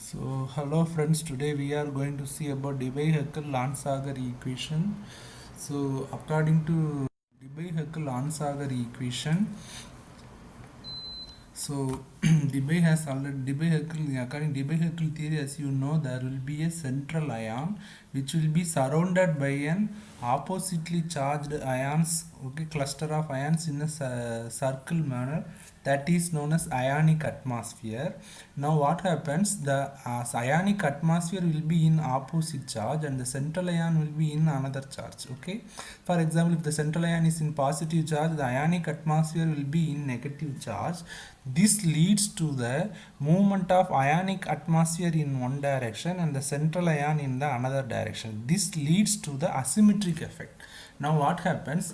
So, hello friends, today we are going to see about Debye-Heckel-Lansager equation. So, according to Debye-Heckel-Lansager equation, so Debye-Heckel, according to Debye-Heckel theory, as you know, there will be a central ion which will be surrounded by an oppositely charged ions, okay, cluster of ions in a circle manner, that is known as ionic atmosphere. Now what happens, the ionic atmosphere will be in opposite charge and the central ion will be in another charge, okay. For example, if the central ion is in positive charge, the ionic atmosphere will be in negative charge. This leads to the movement of ionic atmosphere in one direction and the central ion in the another direction. This leads to the asymmetric effect. Now what happens,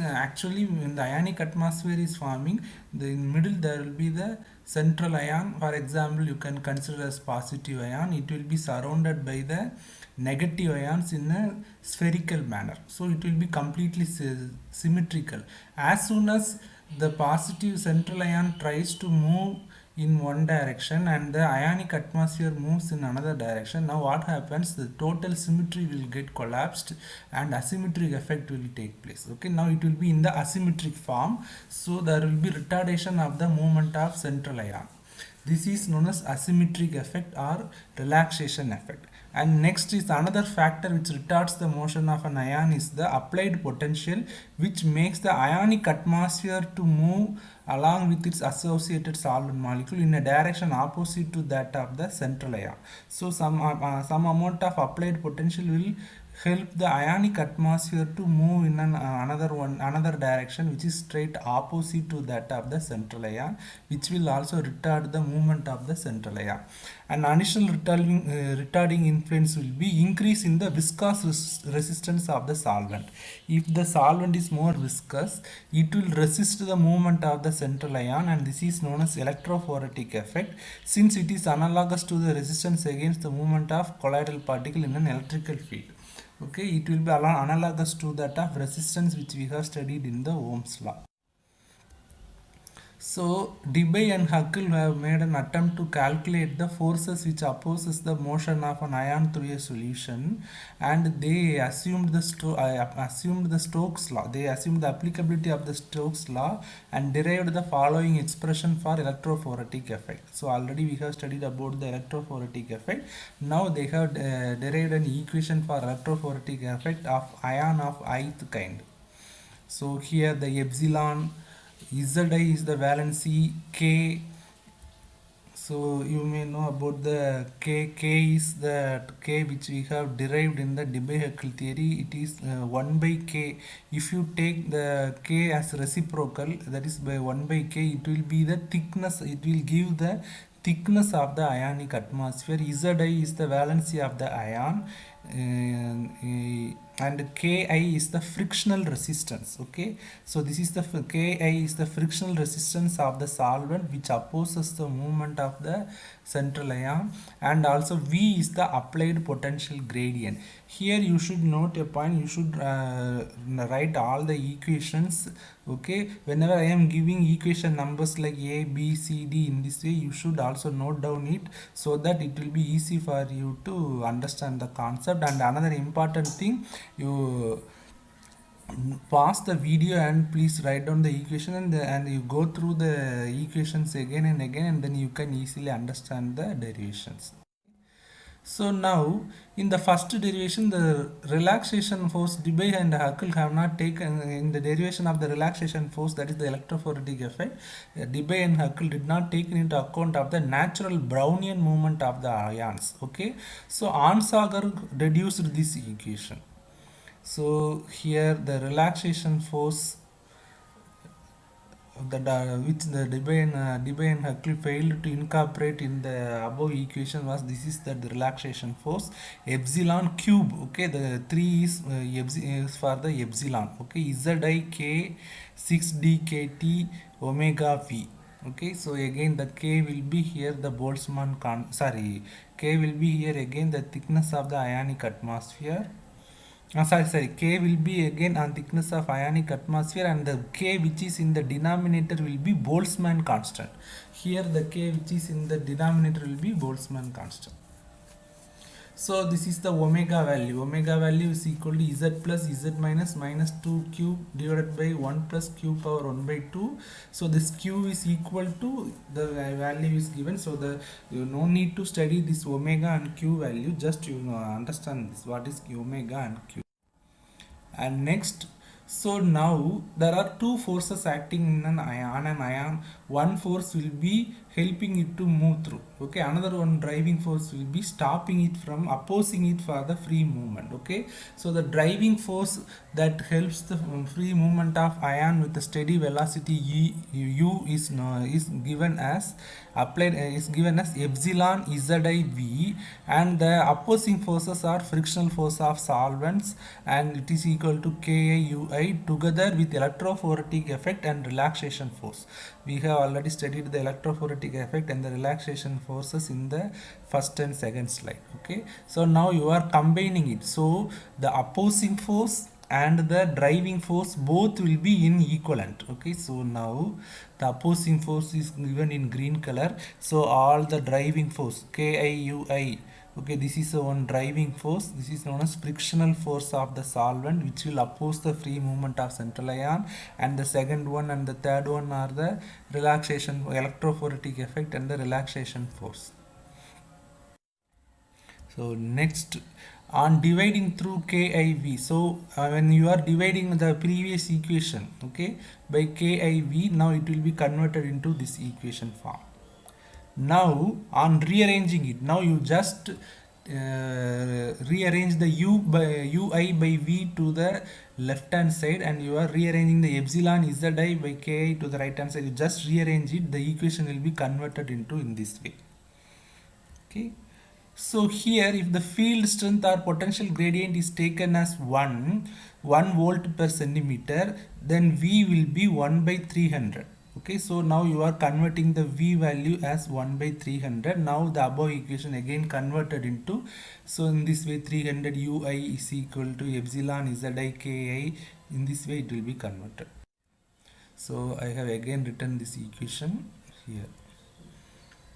actually when the ionic atmosphere is forming, in middle there will be the central ion. For example, you can consider as positive ion. It will be surrounded by the negative ions in a spherical manner, so it will be completely symmetrical. As soon as the positive central ion tries to move in one direction and the ionic atmosphere moves in another direction, now what happens, the total symmetry will get collapsed and asymmetric effect will take place. Okay, now it will be in the asymmetric form, so there will be retardation of the movement of central ion. This is known as asymmetric effect or relaxation effect. And next is another factor which retards the motion of an ion is the applied potential, which makes the ionic atmosphere to move along with its associated solvent molecule in a direction opposite to that of the central ion. So some amount of applied potential will help the ionic atmosphere to move in another direction which is straight opposite to that of the central ion, which will also retard the movement of the central ion. An additional retarding influence will be increase in the viscous resistance of the solvent. If the solvent is more viscous, it will resist the movement of the central ion, and this is known as electrophoretic effect, since it is analogous to the resistance against the movement of colloidal particle in an electrical field. Okay, it will be analogous to that of resistance which we have studied in the Ohm's law. So Debye and Huckel have made an attempt to calculate the forces which opposes the motion of an ion through a solution, and they assumed the Stokes law. They assumed the applicability of the Stokes law and derived the following expression for electrophoretic effect. So already we have studied about the electrophoretic effect. Now they have derived an equation for electrophoretic effect of ion of ith kind. So here the epsilon Zi is the valency K. So you may know about the K. K is the K which we have derived in the Debye-Heckel theory. It is 1 by K. If you take the K as reciprocal, that is by 1 by K, it will be the thickness. It will give the thickness of the ionic atmosphere. Zi is the valency of the ion. And Ki is the frictional resistance. Okay, so this is the Ki is the frictional resistance of the solvent which opposes the movement of the central ion, and also V is the applied potential gradient. Here you should note a point, you should write all the equations. Okay, whenever I am giving equation numbers like A, B, C, D in this way, you should also note down it so that it will be easy for you to understand the concept. And another important thing, you pause the video and please write down the equation, and you go through the equations again and again, and then you can easily understand the derivations. So now in the first derivation, the relaxation force, Debye and Huckel have not taken in the derivation of the relaxation force, that is the electrophoretic effect. Debye and Huckel did not take into account of the natural Brownian movement of the ions. Okay, so Onsager reduced this equation. So here the relaxation force which the Debye and Huckel failed to incorporate in the above equation was, this is the relaxation force epsilon cube. Okay, the 3 is for the epsilon. Okay, Zi K 6 dkt omega V. Okay, so again the K will be here the Boltzmann K will be here again the thickness of the ionic atmosphere. sorry, K will be again on thickness of ionic atmosphere, and the K which is in the denominator will be Boltzmann constant. Here the K which is in the denominator will be Boltzmann constant. So this is the omega value. Omega value is equal to Z plus Z minus minus 2 q divided by 1 plus q power 1 by 2. So this q is equal to the value is given. So the you no need to study this omega and q value. Just you know, understand this. What is omega and q? And next, so now there are two forces acting in an ion. One force will be helping it to move through, okay, another one driving force will be stopping it from opposing it for the free movement, okay. So the driving force that helps the free movement of ion with a steady velocity u is given as is given as epsilon ziv, and the opposing forces are frictional force of solvents, and it is equal to KIUI together with electrophoretic effect and relaxation force. We have already studied the electrophoretic effect and the relaxation forces in the first and second slide, okay. So now you are combining it, so the opposing force and the driving force both will be in equivalent, okay. So now the opposing force is given in green color, so all the driving force KIUI, okay, this is one driving force, this is known as frictional force of the solvent which will oppose the free movement of central ion, and the second one and the third one are the relaxation electrophoretic effect and the relaxation force. So next, on dividing through KIV, so when you are dividing the previous equation, okay, by KIV, now it will be converted into this equation form. Now on rearranging it, now you just rearrange the ui by v to the left hand side, and you are rearranging the epsilon zi by ki to the right hand side. You just rearrange it, the equation will be converted into in this way, okay. So here if the field strength or potential gradient is taken as 1 volt per centimeter, then V will be 1 by 300. Okay, so now you are converting the V value as 1 by 300. Now the above equation again converted into, so in this way 300 Ui is equal to epsilon Zi Ki. In this way it will be converted. So I have again written this equation here.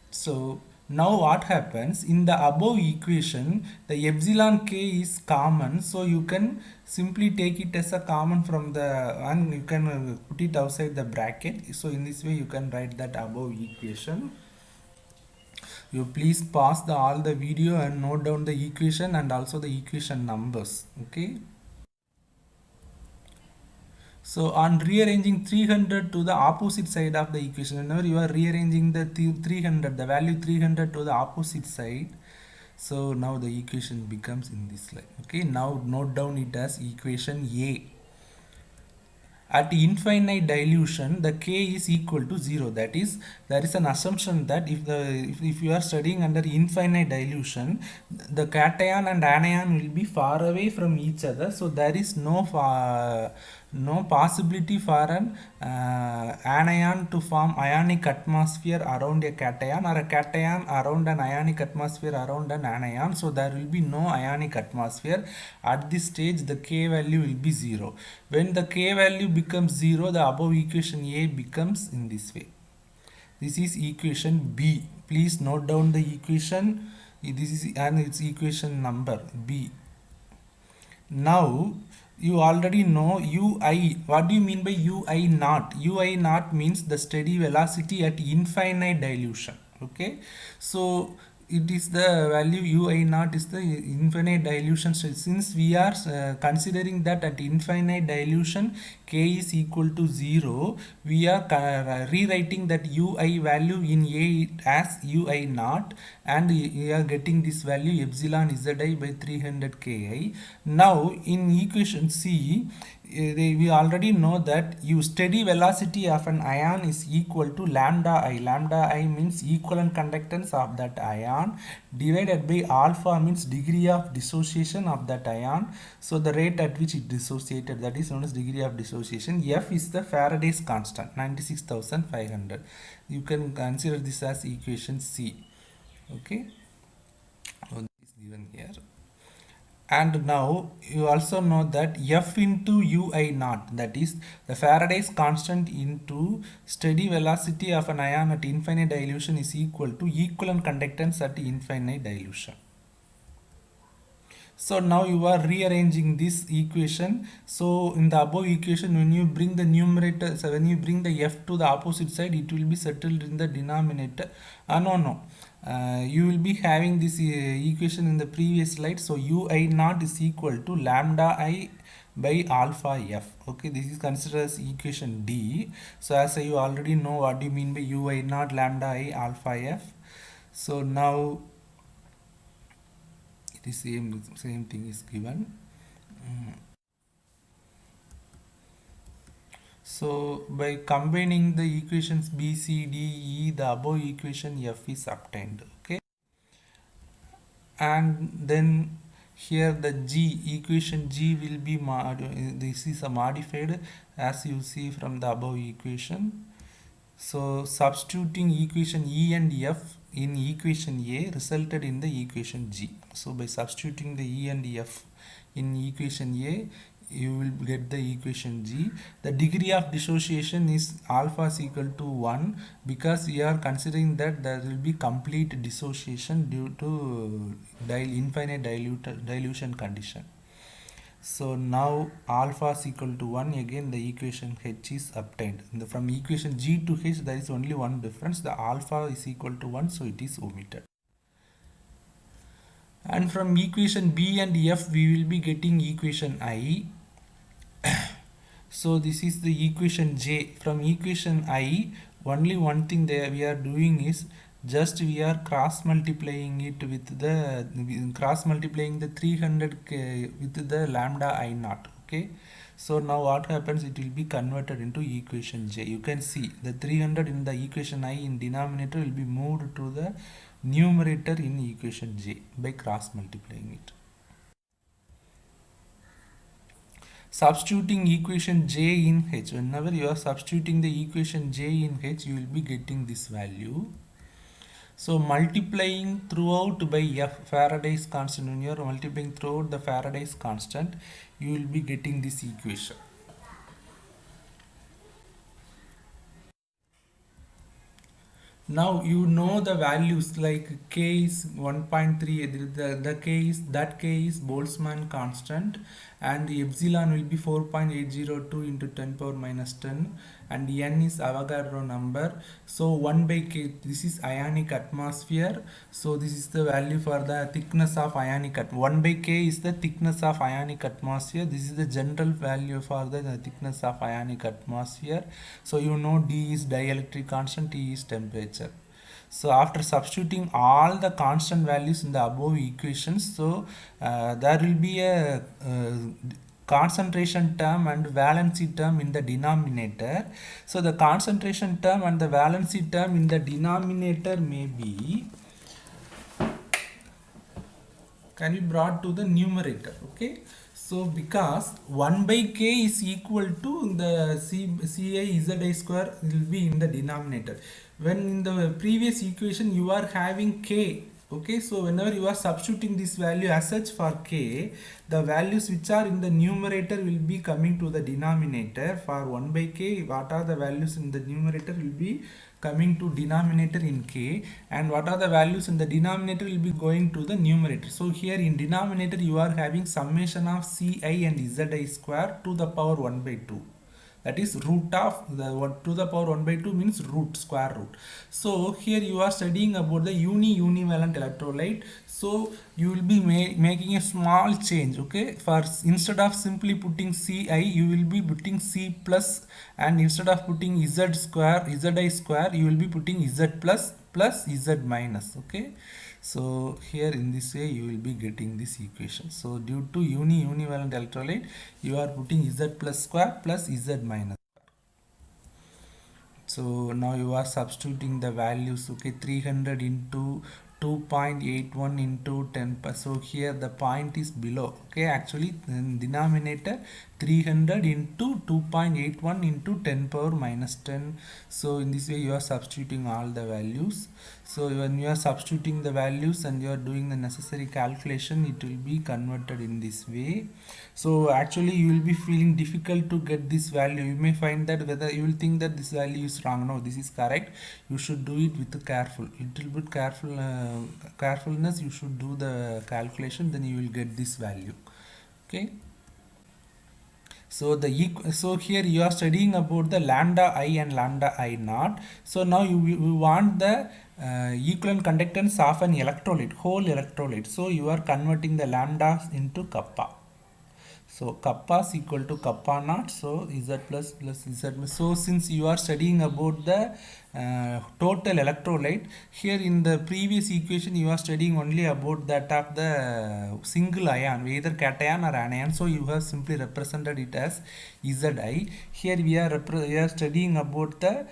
So now what happens in the above equation, the epsilon k is common, so you can simply take it as a common from the, and you can put it outside the bracket. So in this way you can write that above equation. You please pause all the video and note down the equation and also the equation numbers, okay. So on rearranging 300 to the opposite side of the equation, whenever you are rearranging the 300, the value 300 to the opposite side, so now the equation becomes in this line, okay. Now note down it as equation A. At infinite dilution, the K is equal to 0. That is, there is an assumption that if you are studying under infinite dilution, the cation and anion will be far away from each other. So there is no possibility for an anion to form ionic atmosphere around a cation, or a cation around an ionic atmosphere around an anion. So there will be no ionic atmosphere. At this stage the K value will be 0. When the K value becomes 0, the above equation A becomes in this way. This is equation B. Please note down the equation. This is and its equation number B. Now you already know ui. What do you mean by ui naught? Ui naught means the steady velocity at infinite dilution, okay. So it is the value ui naught is the infinite dilution state. Since we are considering that at infinite dilution k is equal to 0, we are rewriting that ui value in A as ui naught, and we are getting this value epsilon zi by 300 ki. Now in equation C, we already know that steady velocity of an ion is equal to lambda I. Lambda I means equivalent conductance of that ion divided by alpha means degree of dissociation of that ion. So the rate at which it dissociated, that is known as degree of dissociation. F is the Faraday's constant, 96,500. You can consider this as equation C, okay. So this is given here. And now you also know that F into ui naught, that is the Faraday's constant into steady velocity of an ion at infinite dilution, is equal to equivalent conductance at infinite dilution. So now you are rearranging this equation. So in the above equation, when you bring the numerator, so when you bring the f to the opposite side, it will be settled in the denominator. No. You will be having this equation in the previous slide. So ui naught is equal to lambda I by alpha f. Okay, this is considered as equation D. So as you already know what do you mean by ui naught lambda I alpha f. So now the same thing is given. So by combining the equations b, c, d, e, the above equation f is obtained. Okay, and then here the g equation g will be this is a modified as you see from the above equation. So substituting equation E and F in equation A resulted in the equation G. So by substituting the E and F in equation A, you will get the equation G. The degree of dissociation is alpha is equal to 1 because we are considering that there will be complete dissociation due to infinite dilution condition. So now alpha is equal to 1, again the equation H is obtained. From equation G to H there is only one difference, the alpha is equal to 1, so it is omitted. And from equation B and F we will be getting equation I. So this is the equation J. From equation I, only one thing that we are doing is just we are cross multiplying it with the 300 with the lambda I naught. Okay, so now what happens, it will be converted into equation J. You can see the 300 in the equation I in denominator will be moved to the numerator in equation J by cross multiplying it. Substituting equation J in H, whenever you are substituting the equation J in H, you will be getting this value. So multiplying throughout by F, Faraday's constant, when you are multiplying throughout the Faraday's constant, you will be getting this equation. Now you know the values like k is 1.3, k is Boltzmann constant, and epsilon will be 4.802 into 10 power minus 10, and n is Avogadro number. So 1 by k, this is ionic atmosphere. So this is the value for the thickness of ionic 1 by k is the thickness of ionic atmosphere. This is the general value for the thickness of ionic atmosphere. So you know d is dielectric constant, T is temperature. So after substituting all the constant values in the above equations, so there will be a concentration term and valency term in the denominator. So the concentration term and the valency term in the denominator may be can be brought to the numerator. Okay, so because 1 by k is equal to the ci zi square will be in the denominator. When in the previous equation you are having k, okay, so whenever you are substituting this value as such for k, the values which are in the numerator will be coming to the denominator. For 1 by k, what are the values in the numerator will be coming to denominator in k, and what are the values in the denominator will be going to the numerator. So here in denominator you are having summation of ci and zi square to the power 1 by 2. That is root of the 1 to the power 1 by 2 means root, square root. So here you are studying about the univalent electrolyte. So you will be making a small change. Okay, for instead of simply putting ci, you will be putting c plus, and instead of putting zi square, you will be putting z plus z minus. Okay, so here in this way you will be getting this equation. So due to univalent electrolyte, you are putting z plus square plus z minus. So now you are substituting the values. Okay, 300 into into 2.81 into 10 so here the point is below. Okay, actually in denominator 300 into 2.81 into 10 power minus 10. So in this way you are substituting all the values. So when you are substituting the values and you are doing the necessary calculation, it will be converted in this way. So actually you will be feeling difficult to get this value. You may find that whether you will think that this value is wrong. No, this is correct. You should do it with careful, little bit carefulness. You should do the calculation, then you will get this value. Okay. So so here you are studying about the lambda I and lambda I naught. So now you want the equivalent conductance of an electrolyte, whole electrolyte. So you are converting the lambdas into kappa. So kappa is equal to kappa naught. So Z plus Z. So since you are studying about the total electrolyte, here in the previous equation you are studying only about that of the single ion, either cation or anion. So you have simply represented it as Zi. Here we are studying about the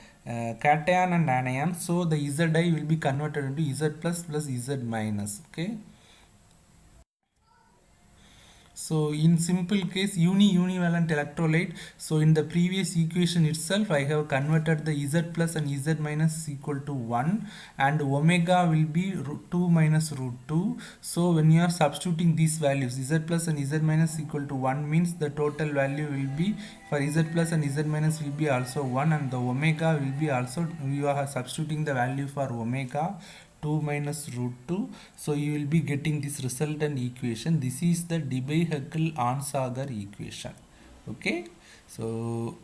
cation and anion. So the Zi will be converted into Z plus Z minus. Okay. So in simple case univalent electrolyte, so in the previous equation itself I have converted the Z plus and Z minus is equal to 1 and omega will be 2 minus root 2. So when you are substituting these values Z plus and Z minus equal to 1 means the total value will be for Z plus and Z minus will be also 1 and the omega will be also, you are substituting the value for omega 2 minus root 2. So you will be getting this resultant equation. This is the Debye-Heckel-Onsager equation. Okay. So